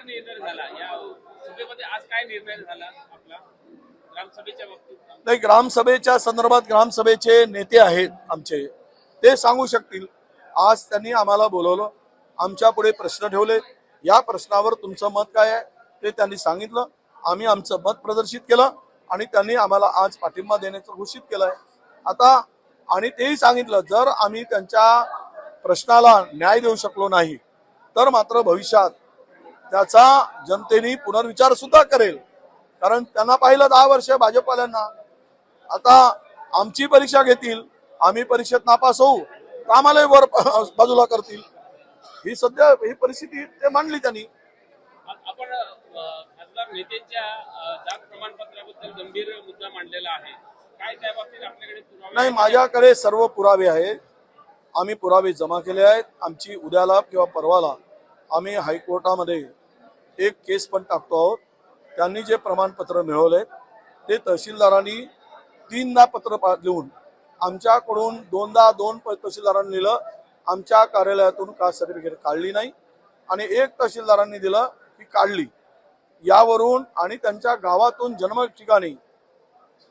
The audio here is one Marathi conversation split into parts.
काय निर्णय झाला या सभेमध्ये? आज काय निर्णय झाला आपला ग्रामसभेच्या बाबतीत? नाही, ग्रामसभेच्या संदर्भात ग्रामसभेचे नेते आहेत आमचे, ते सांगू शकतील. आज त्यांनी आम्हाला बोलवलं, आमच्या पुढे प्रश्न ठेवले. या प्रश्नावर तुमचं मत काय आहे ते त्यांनी सांगितलं. आम्ही आमचं मत प्रदर्शित केलं आणि त्यांनी आम्हाला आज पाठिंबा देण्याचं घोषित केलंय. आता आणि तेही सांगितलं, जर आम्ही त्यांच्या प्रश्नाला न्याय देऊ शकलो नाही तर मात्र भविष्यात त्याचा जनतेने पुनर्विचार सुद्धा करेल. कारण त्यांना पाहिलं 10 वर्ष भाजपवाल्यांना, आता आमची परीक्षा घेतील, आम्ही परीक्षेत नापास होऊ तर आम्हाला वर बाजूला करतील. ही सध्या ही परिस्थिती ते मांडली त्यांनी. आपण खासदार नेत्यांच्या जात प्रमाणपत्राबद्दल गंभीर मुद्दा मांडलेला आहे. काय त्या बाबतीत आपल्याकडे पुरावे? नाही, माझ्याकडे सर्व पुरावे आहेत. आम्ही पुरावे जमा केले आहेत. आमची उद्याला किंवा परवाला आम्ही हायकोर्टामध्ये एक केस पण टाकतो आहोत. त्यांनी जे प्रमाणपत्र मिळवले ते तहसीलदारांनी 3दा पत्र लिहून आमच्याकडून 2दा 2 तहसीलदारांनी लिहिलं, आमच्या कार्यालयातून कास्ट सर्टिफिकेट काढली नाही आणि 1 तहसीलदारांनी दिलं की काढली. यावरून आणि त्यांच्या गावातून जन्म ठिकाणी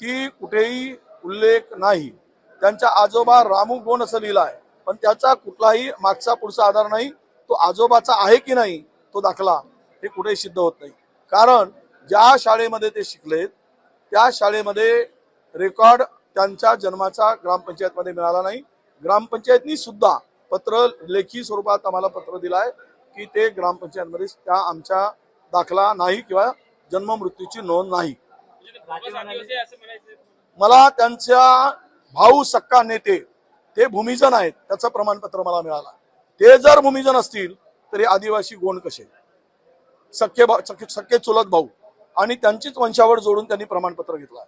ती कुठेही उल्लेख नाही. त्यांच्या आजोबा रामू गोंड असं लिहिलं आहे, पण त्याचा कुठलाही मागचा पुढचा आधार नाही. तो आजोबाचा आहे की नाही तो दाखला हे कुठेही सिद्ध होत नाही. कारण ज्या शाळेमध्ये ते शिकलेत त्या शाळेमध्ये रेकॉर्ड त्यांच्या जन्माचा ग्रामपंचायतमध्ये मिळाला नाही. ग्रामपंचायतनी सुद्धा पत्र लेखी स्वरूपात आम्हाला पत्र दिलं आहे की ते ग्रामपंचायतमध्ये त्या आमच्या दाखला नाही किंवा जन्म मृत्यूची नोंद नाही. मला त्यांच्या भाऊ सक्का नेते ते भूमिजन आहेत त्याचं प्रमाणपत्र मला मिळालं. ते जर भूमिजन असतील तरी आदिवासी गोंड कसे? सख्खे चुलत भाऊ आणि त्यांचीच वंशावळ जोडून त्यांनी प्रमाणपत्र घेतलं.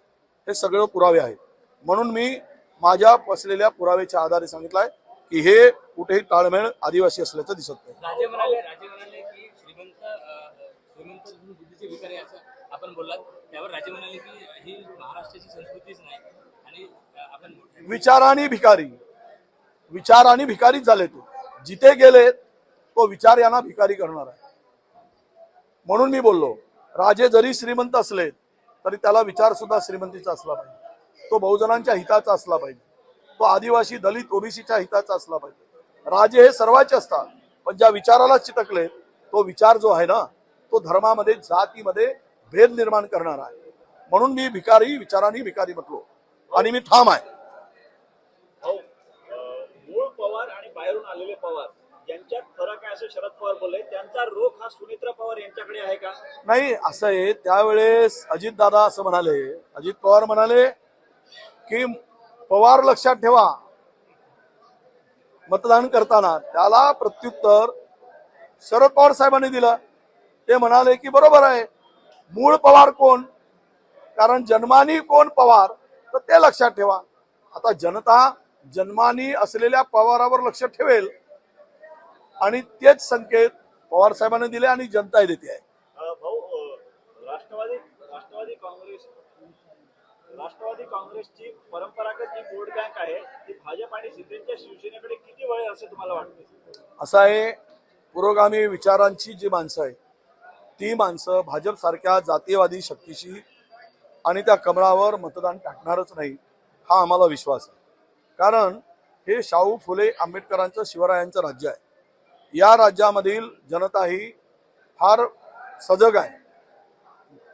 हे सगळे पुरावे आहेत. म्हणून मी माझ्या असलेल्या पुराव्याच्या आधारे सांगितलंय की हे कुठेही ताळमेळ आदिवासी असल्याचं दिसत नाही. राजे म्हणाले की श्रीमंत बुद्धीचे भिकारी असं आपण बोललात, त्यावर राजे म्हणाले की ही महाराष्ट्राची संस्कृतीच नाही आणि आपण विचाराने भिकारीच झाले. तो जिथे गेले तो विचार यांना भिकारी करणार आहे. म्हणून मी बोललो, राजे जरी श्रीमंत असले तरी त्याला विचार सुद्धा श्रीमंतीचा असला पाहिजे. तो बहुजनांच्या हिताचा असला पाहिजे. तो आदिवासी दलित ओबीसीच्या हिताचा असला पाहिजे. राजे हे सर्वांचे असतात, पण ज्या विचाराला चिटकले तो विचार जो आहे ना तो धर्मामध्ये जातीमध्ये भेद निर्माण करणारा आहे. म्हणून मी विचाराने भिकारी म्हटलो आणि मी ठाम आहे. मूळ पवार आणि बाहेरून आलेले पवार यांच्यात फरक आहे असं शरद पवार बोलले. त्यांचा रोख हा सुनेत्रा पवार यांच्याकडे आहे का? नाही, असं आहे. त्यावेळेस अजित दादा असं म्हणाले, अजित पवार म्हणाले की पवार लक्षात ठेवा मतदान करताना. त्याला प्रत्युत्तर शरद पवार साहेबांनी दिलं. ते म्हणाले की बरोबर आहे, मूळ पवार कोण, कारण जन्मानी कोण पवार तर ते लक्षात ठेवा. आता जनता जन्मानी असलेल्या पवारावर लक्ष ठेवेल आणि तेच संकेत पवार साहेबांनी दिले आणि जनता देते आहे. भाऊ, राष्ट्रवादी काँग्रेसची परंपरागत जी वोट बँक आहे ती भाजप आणि शिंदेच्या शिवसेनेकडे किती वळ असं तुम्हाला वाटतं? असं आहे, पुरोगामी विचारांची जी माणसं आहेत ती माणसं भाजप सारख्या जातीयवादी शक्तीशी आणि त्या कमळावर मतदान टाकणारच नाही हा आम्हाला विश्वास आहे. कारण हे शाहू फुले आंबेडकरांचं शिवरायांचं राज्य आहे. या राज्यामधील जनता ही फार सजग आहे,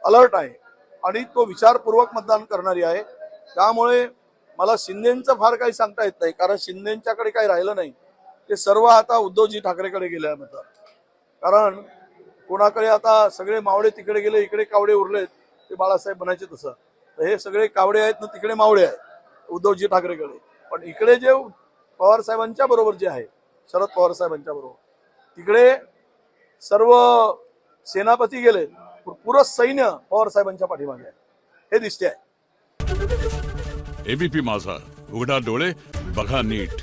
अलर्ट आहे आणि तो विचारपूर्वक मतदान करणारी आहे. त्यामुळे मला शिंदेचं फार काही सांगता येत नाही, कारण शिंदेच्याकडे काही राहिलं नाही. ते सर्व आता उद्धवजी ठाकरेकडे गेले आहे मतदान. कारण कोणाकडे आता सगळे मावळे तिकडे गेले, इकडे कावडे उरलेत. ते बाळासाहेब म्हणायचे तसं, तर हे सगळे कावडे आहेत ना, तिकडे मावळे आहेत उद्धवजी ठाकरेकडे. पण इकडे जे पवार साहेबांच्या बरोबर जे आहे, शरद पवार साहेबांच्या बरोबर, तिकडे सर्व सेनापती गेले, पुरं सैन्य पवार साहेबांच्या पाठीमागे आहे, हे दिसते आहे. एबीपी माझा, उघडा डोळे बघा नीट.